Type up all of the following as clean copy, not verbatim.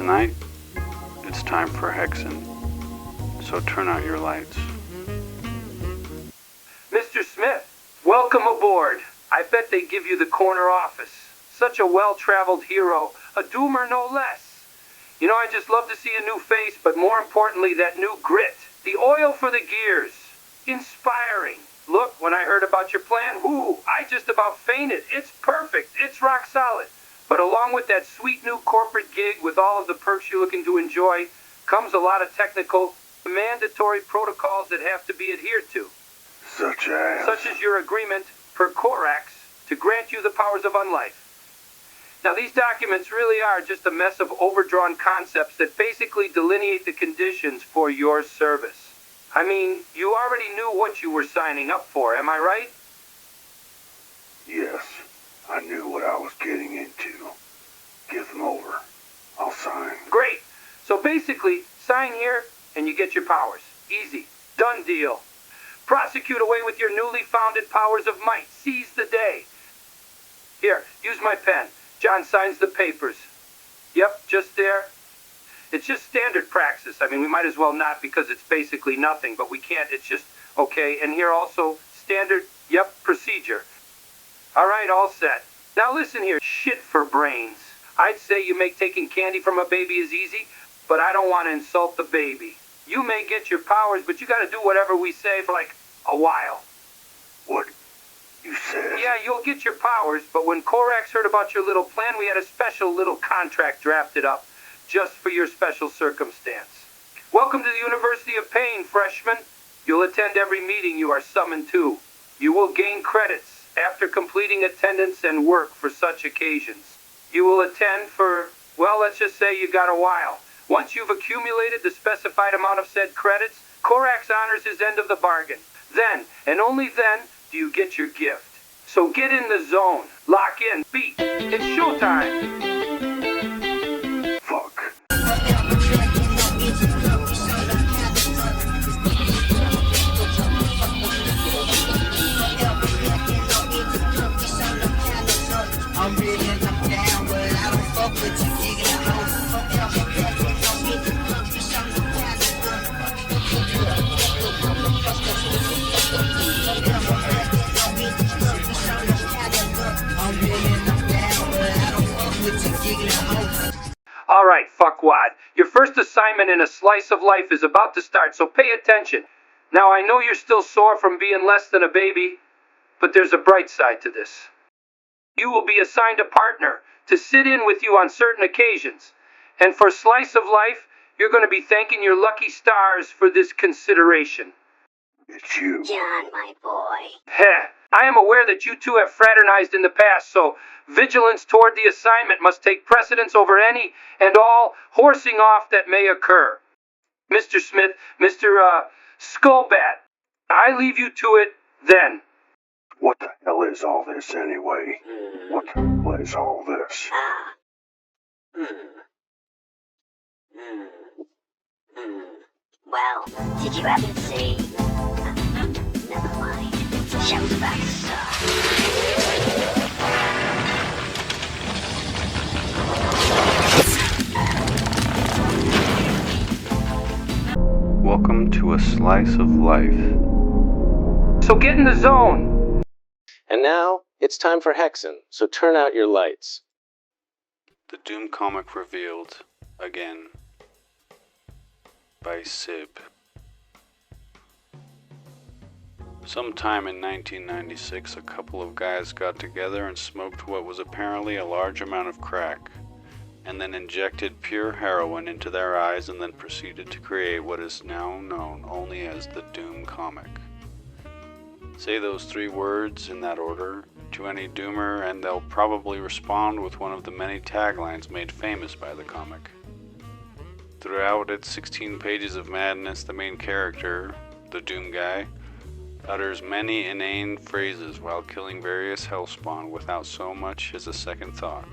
Tonight, it's time for hexen, so turn out your lights. Mr. Smith, welcome aboard. I bet they give you the corner office. Such a well-traveled hero, a doomer no less. You know, I just love to see a new face, but more importantly, that new grit. The oil for the gears. Inspiring. Look, when I heard about your plan, I just about fainted. It's perfect. It's rock solid. But along with that sweet new corporate gig with all of the perks you're looking to enjoy, comes a lot of technical, mandatory protocols that have to be adhered to. Such as your agreement per Corax to grant you the powers of unlife. Now, these documents really are just a mess of overdrawn concepts that basically delineate the conditions for your service. I mean, you already knew what you were signing up for, am I right? Yes, I knew what I was getting into. Give them over. I'll sign. Great. So basically, sign here and you get your powers. Easy. Done deal. Prosecute away with your newly founded powers of might. Seize the day. Here, use my pen. John signs the papers. Yep, just there. It's just standard praxis. I mean, we might as well not because it's basically nothing, but we can't. It's just, okay. And here also, standard, procedure. All right, all set. Now listen here, shit for brains. I'd say you make taking candy from a baby as easy, but I don't want to insult the baby. You may get your powers, but you got to do whatever we say for like a while. What you said? Yeah, you'll get your powers, but when Corax heard about your little plan, we had a special little contract drafted up just for your special circumstance. Welcome to the University of Pain, freshman. You'll attend every meeting you are summoned to. You will gain credits after completing attendance and work for such occasions. You will attend for, well, let's just say you got a while. Once you've accumulated the specified amount of said credits, Corax honors his end of the bargain. Then, and only then, do you get your gift. So get in the zone. Lock in. Beat. It's showtime. Fuck. I'm ready and I'm down, but I don't fuck with you, All right, fuckwad. Your first assignment in a slice of life is about to start, so pay attention. Now, I know you're still sore from being less than a baby, but there's a bright side to this. You will be assigned a partner to sit in with you on certain occasions. And for slice of life, you're going to be thanking your lucky stars for this consideration. It's you. John, my boy. Heh. I am aware that you two have fraternized in the past, so vigilance toward the assignment must take precedence over any and all horsing off that may occur. Mr. Smith, Mr. Skullbat, I leave you to it then. What the hell is all this anyway? What the hell is all this? Well, did you happen to see? Never mind. Show's about to start. Welcome to a slice of life. So get in the zone. And now, it's time for hexen, so turn out your lights. The Doom comic revealed, again, by Sib. Sometime in 1996, a couple of guys got together and smoked what was apparently a large amount of crack, and then injected pure heroin into their eyes and then proceeded to create what is now known only as the Doom comic. Say those three words in that order to any doomer and they'll probably respond with one of the many taglines made famous by the comic. Throughout its 16 pages of madness, the main character, the Doom guy, utters many inane phrases while killing various hellspawn without so much as a second thought.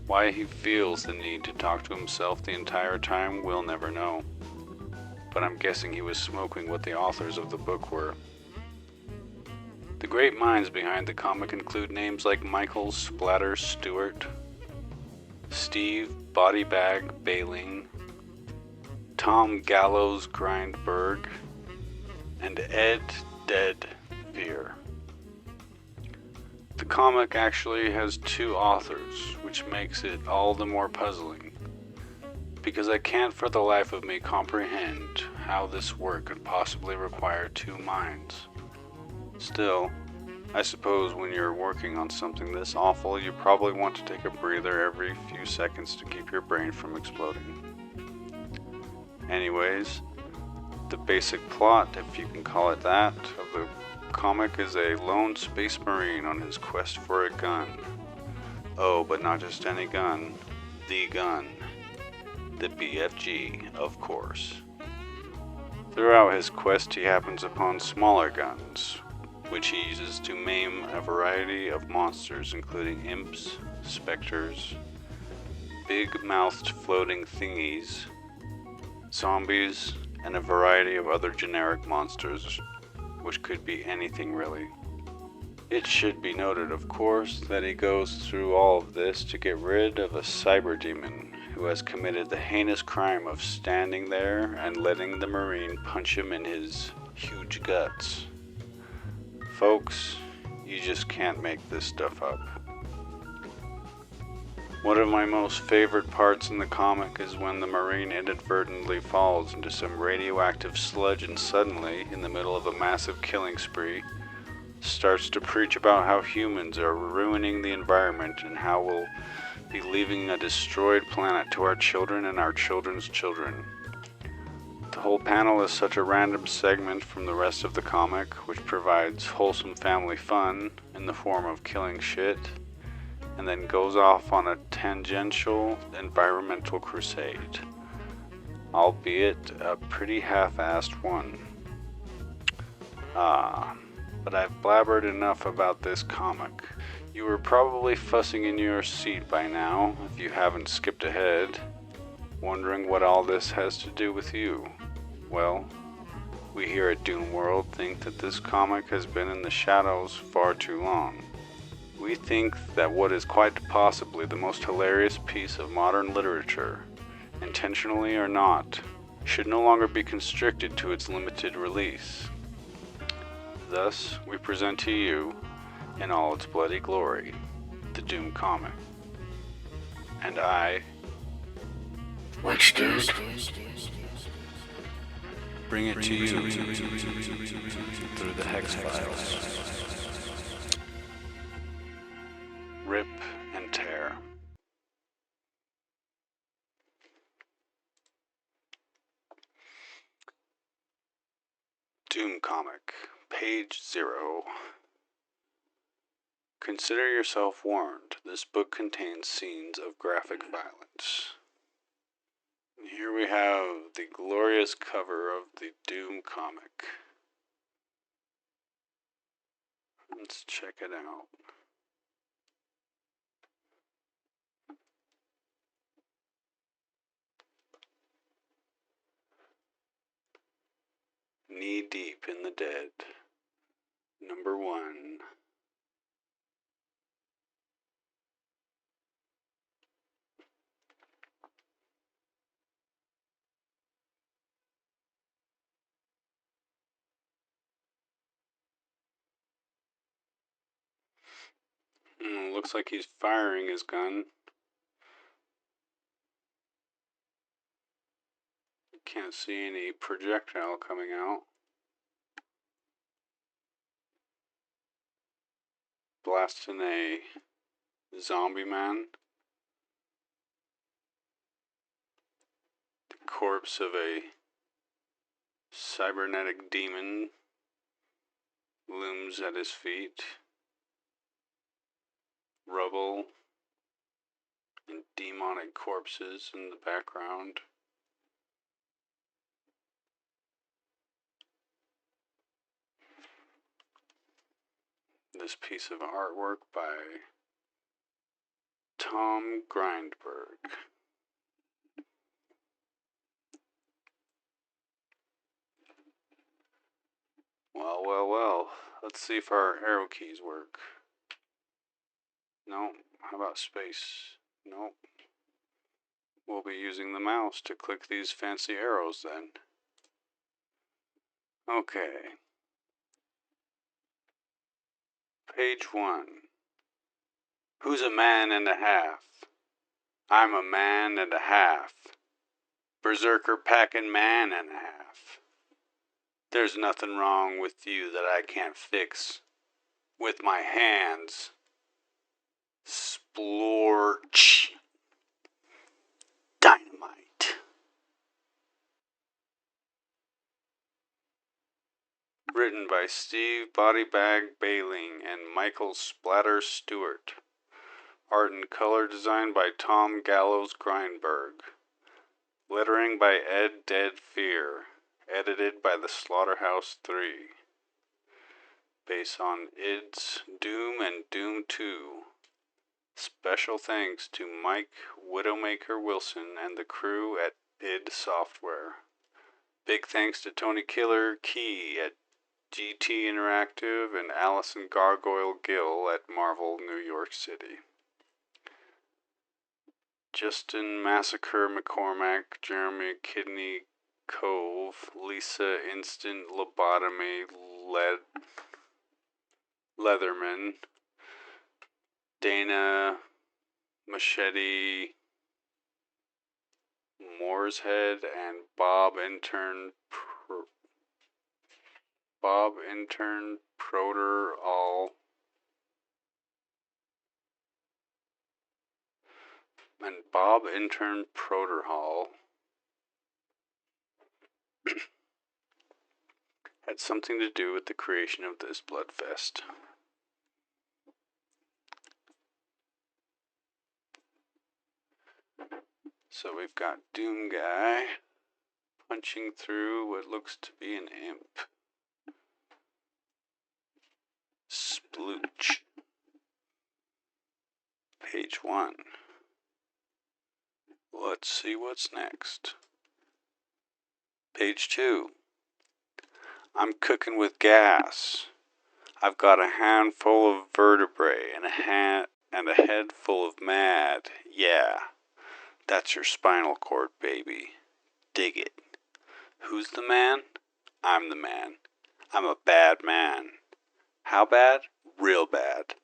Why he feels the need to talk to himself the entire time, we'll never know. But I'm guessing he was smoking what the authors of the book were. The great minds behind the comic include names like Michael Splatter Stewart, Steve Bodybag Baling, Tom Gallows Grindberg, and Ed Dead Fear. The comic actually has 2 authors, which makes it all the more puzzling, because I can't for the life of me comprehend how this work could possibly require 2 minds. Still, I suppose when you're working on something this awful, you probably want to take a breather every few seconds to keep your brain from exploding. Anyways, the basic plot, if you can call it that, of the comic is a lone space marine on his quest for a gun. Oh, but not just any gun. The gun. The BFG, of course. Throughout his quest, he happens upon smaller guns, which he uses to maim a variety of monsters, including imps, specters, big-mouthed floating thingies, zombies, and a variety of other generic monsters, which could be anything really. It should be noted, of course, that he goes through all of this to get rid of a cyber demon who has committed the heinous crime of standing there and letting the Marine punch him in his huge guts. Folks, you just can't make this stuff up. One of my most favorite parts in the comic is when the Marine inadvertently falls into some radioactive sludge and suddenly, in the middle of a massive killing spree, starts to preach about how humans are ruining the environment and how we'll be leaving a destroyed planet to our children and our children's children. The whole panel is such a random segment from the rest of the comic, which provides wholesome family fun in the form of killing shit, and then goes off on a tangential environmental crusade, albeit a pretty half-assed one. But I've blabbered enough about this comic. You were probably fussing in your seat by now, if you haven't skipped ahead, wondering what all this has to do with you. Well, we here at Doom World think that this comic has been in the shadows far too long. We think that what is quite possibly the most hilarious piece of modern literature, intentionally or not, should no longer be constricted to its limited release. Thus, we present to you, in all its bloody glory, the Doom comic. And I, Which dude? bring it to you through the hexfiles. Rip and tear. Doom comic, page 0. Consider yourself warned. This book contains scenes of graphic violence. And here we have the glorious cover of the Doom comic. Let's check it out. Knee deep in the dead. Number 1. Looks like he's firing his gun. Can't see any projectile coming out. Blasting a zombie man. The corpse of a cybernetic demon looms at his feet. Rubble and demonic corpses in the background. This piece of artwork by Tom Grindberg. Well. Let's see if our arrow keys work. No. How about space? Nope. We'll be using the mouse to click these fancy arrows then. Okay. Page 1. Who's a man and a half? I'm a man and a half. Berserker packing man and a half. There's nothing wrong with you that I can't fix with my hands. Splorch. Dynamite. Written by Steve Bodybag Baling and Michael Splatter Stewart. Art and color design by Tom Gallows Grindberg. Lettering by Ed Dead Fear. Edited by the Slaughterhouse 3. Based on id's Doom and Doom 2. Special thanks to Mike Widowmaker Wilson and the crew at id Software. Big thanks to Tony Killer Key at GT Interactive and Allison Gargoyle Gill at Marvel New York City. Justin Massacre McCormack, Jeremy Kidney Cove, Lisa Instant Lobotomy Leatherman, Dana Machete Mooreshead, and Bob Intern Proter all. And Bob Intern Proterhall had something to do with the creation of this Bloodfest. So we've got Doom Guy punching through what looks to be an imp. Splooch. Page 1. Let's see what's next. Page 2. I'm cooking with gas. I've got a handful of vertebrae and a head full of mad. Yeah, that's your spinal cord, baby. Dig it. Who's the man? I'm the man. I'm a bad man. How bad? Real bad.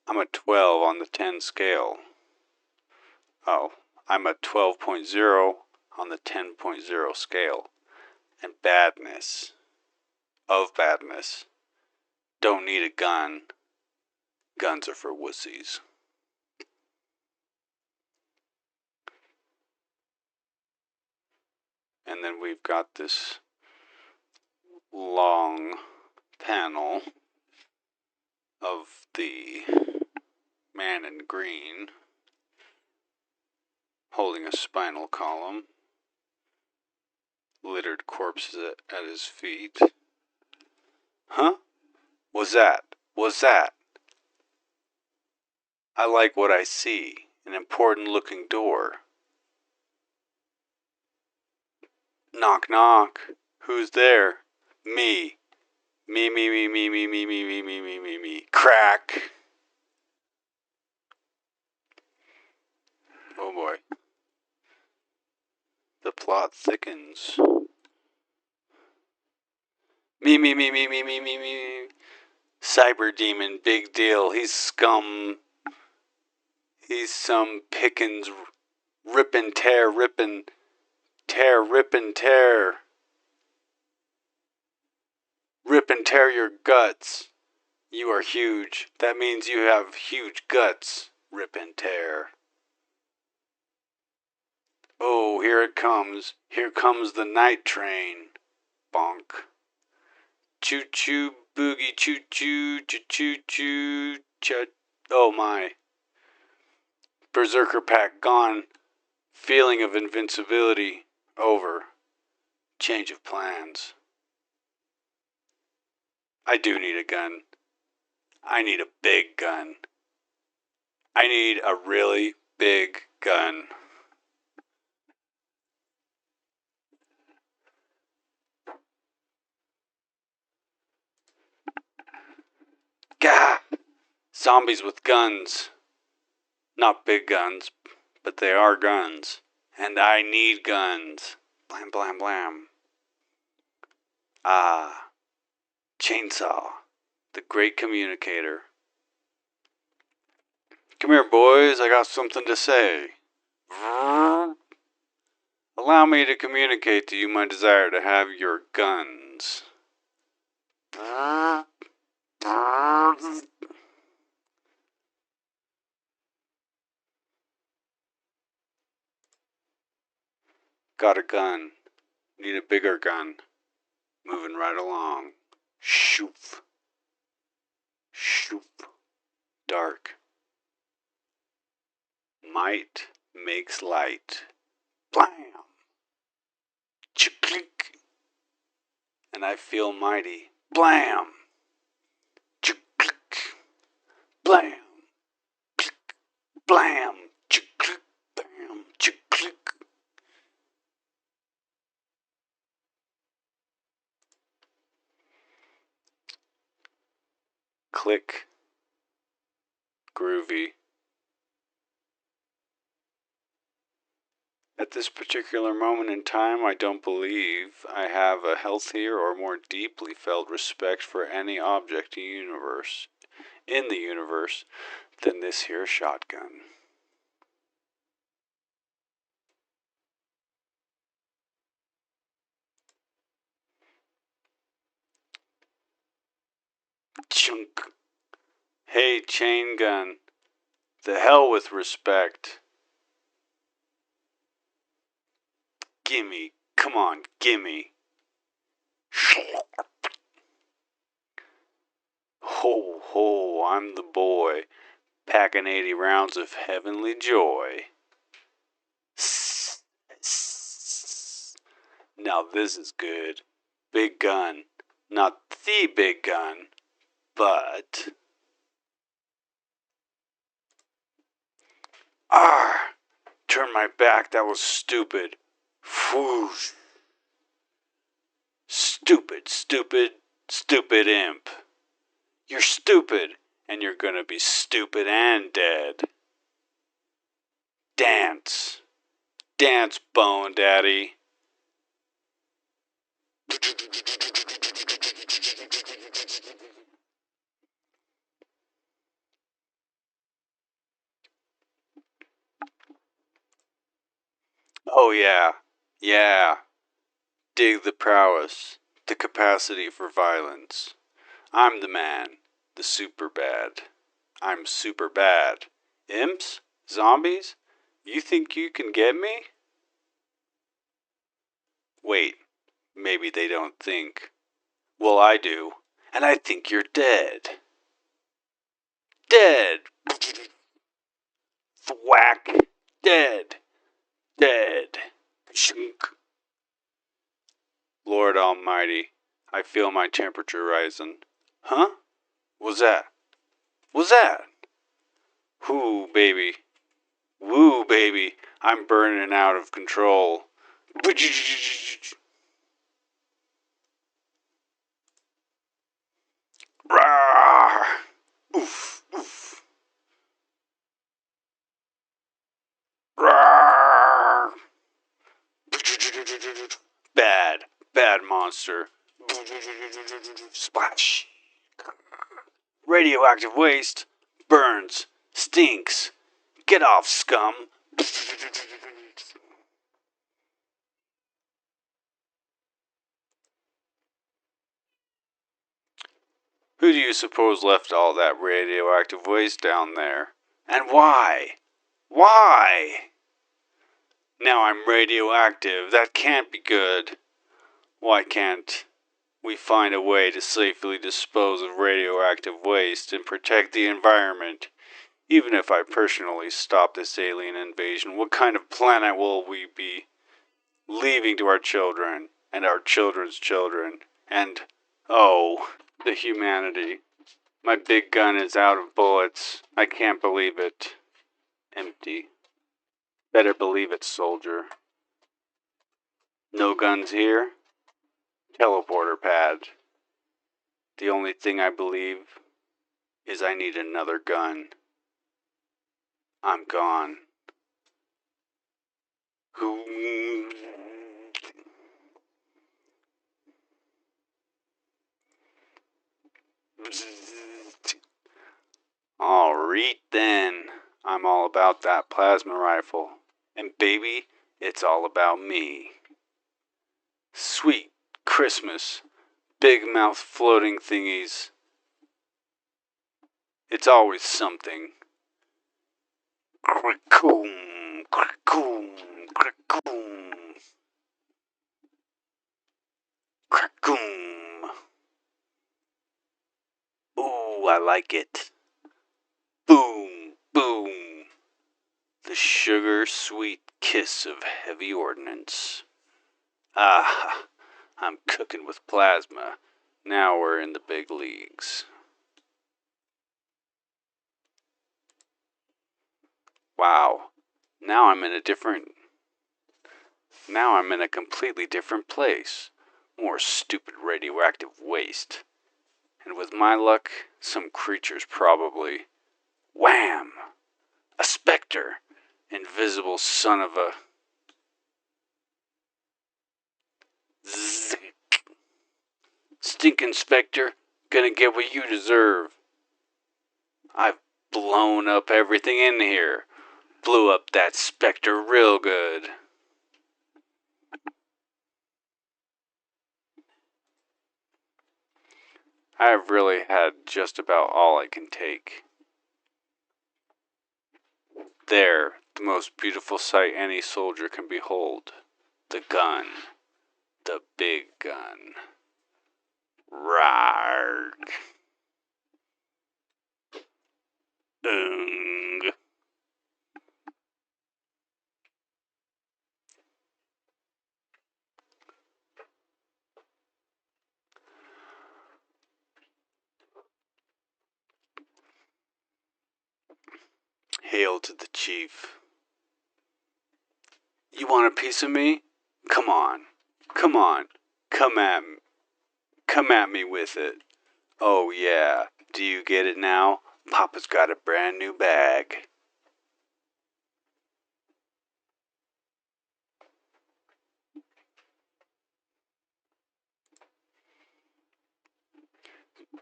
I'm a 12 on the 10 scale. Oh, I'm a 12.0 on the 10.0 scale. And badness. Of badness. Don't need a gun. Guns are for wussies. And then we've got this long panel of the man in green holding a spinal column, littered corpses at his feet. Huh? What's that? I like what I see. An important looking door. Knock knock. Who's there? Me. Me. Crack. Oh boy. The plot thickens. Me. Cyber demon, big deal. He's scum. He's some Pickens. Rip and tear. Rip and tear your guts. You are huge. That means you have huge guts. Rip and tear. Oh, here it comes. Here comes the night train. Bonk. Choo choo boogie choo choo choo choo choo. Oh my. Berserker pack gone. Feeling of invincibility over. Change of plans. I do need a gun. I need a big gun. I need a really big gun. Gah! Zombies with guns. Not big guns, but they are guns. And I need guns. Blam, blam, blam. Ah, chainsaw, the great communicator. Come here, boys, I got something to say. Allow me to communicate to you my desire to have your guns. Got a gun. Need a bigger gun. Moving right along. Shoof. Shoof. Dark. Might makes light. Blam. Chick-click. And I feel mighty. Blam. Chick-click. Blam. Click. Blam. Chick-click. Bam. Chick-click. Click. Groovy. At this particular moment in time, I don't believe I have a healthier or more deeply felt respect for any object in the universe, than this here shotgun. Chunk. Hey, chain gun. The hell with respect. Gimme. Come on, gimme. Ho, ho, I'm the boy, packing 80 rounds of heavenly joy. Now this is good. Big gun. Not the big gun, but... Ah! Turn my back, that was stupid. Whoosh. Stupid, stupid, stupid imp. You're stupid, and you're gonna be stupid and dead. Dance. Dance, Bone Daddy. Oh yeah. Yeah. Dig the prowess. The capacity for violence. I'm the man. The super bad. I'm super bad. Imps? Zombies? You think you can get me? Wait, maybe they don't think. Well, I do. And I think you're dead. Dead! Thwack! Dead! Dead! Shunk! Lord Almighty, I feel my temperature rising. Huh? What's that? What's that? Whoo, baby. Woo, baby. I'm burning out of control. Rawr! Oof, oof. Rawr! Bad, bad monster. Splash. Radioactive waste. Burns. Stinks. Get off, scum. Who do you suppose left all that radioactive waste down there? And why? Why? Now I'm radioactive. That can't be good. Why can't we find a way to safely dispose of radioactive waste and protect the environment? Even if I personally stop this alien invasion, what kind of planet will we be leaving to our children and our children's children? And, oh, the humanity. My big gun is out of bullets. I can't believe it. Empty. Better believe it, soldier. No guns here? Teleporter pad. The only thing I believe is I need another gun. I'm gone. Alright then, I'm all about that plasma rifle. And baby, it's all about me. Sweet Christmas, big mouth floating thingies. It's always something. Crackoom, crackoom, crackoom. Crackoom. Ooh, I like it. Boom, boom. The sugar-sweet kiss of heavy ordnance. Ah, I'm cooking with plasma. Now we're in the big leagues. Wow. Now I'm in a completely different place. More stupid radioactive waste. And with my luck, some creatures probably. Wham! A specter. Invisible son of a... Zzz. Stinking specter, gonna get what you deserve. I've blown up everything in here. Blew up that specter real good. I've really had just about all I can take. There, the most beautiful sight any soldier can behold. The gun. The big gun. Rarg. Ung. Hail to the chief. You want a piece of me? Come on. Come on. Come at me with it. Oh yeah. Do you get it now? Papa's got a brand new bag.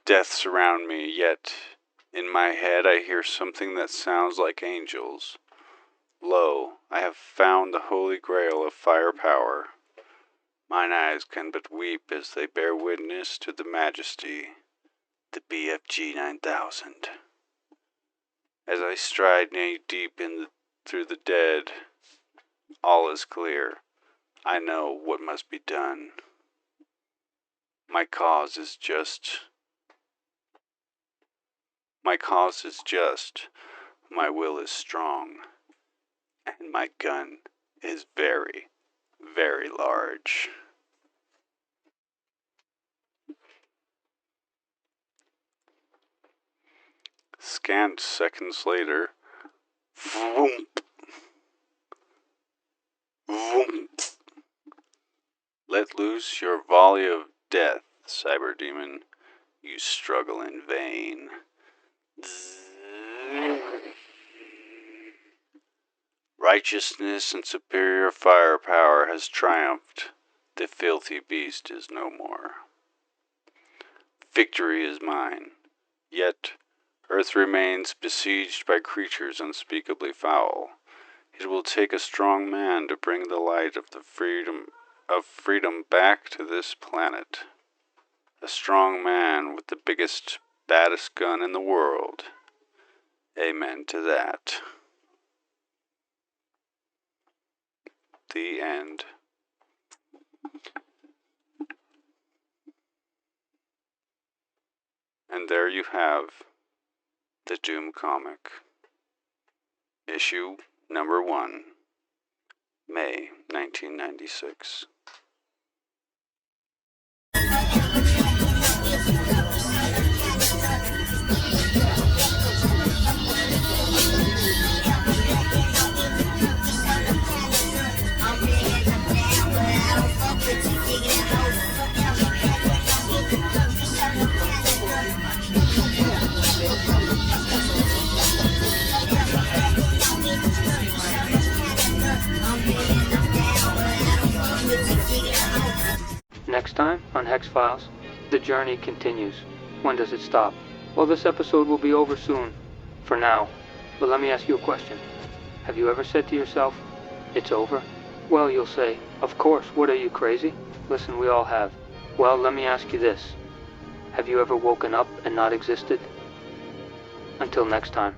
Death surround me, yet in my head I hear something that sounds like angels. Lo, I have found the holy grail of firepower. Mine eyes can but weep as they bear witness to the majesty, the BFG 9000. As I stride knee deep through the dead, all is clear. I know what must be done. My cause is just. My will is strong. And my gun is very, very large. Scant seconds later, vroomp, vroomp. Let loose your volley of death, cyber demon. You struggle in vain. Righteousness and superior firepower has triumphed. The filthy beast is no more. Victory is mine. Yet, Earth remains besieged by creatures unspeakably foul. It will take a strong man to bring the light of freedom back to this planet. A strong man with the biggest, baddest gun in the world. Amen to that. The end. And there you have the Doom comic. Issue number 1, May 1996. I'm time on Hexfiles, the journey continues. When does it stop? Well, this episode will be over soon, for now. But let me ask you a question. Have you ever said to yourself, it's over? Well, you'll say, of course, what are you, crazy? Listen, we all have. Well, let me ask you this. Have you ever woken up and not existed? Until next time.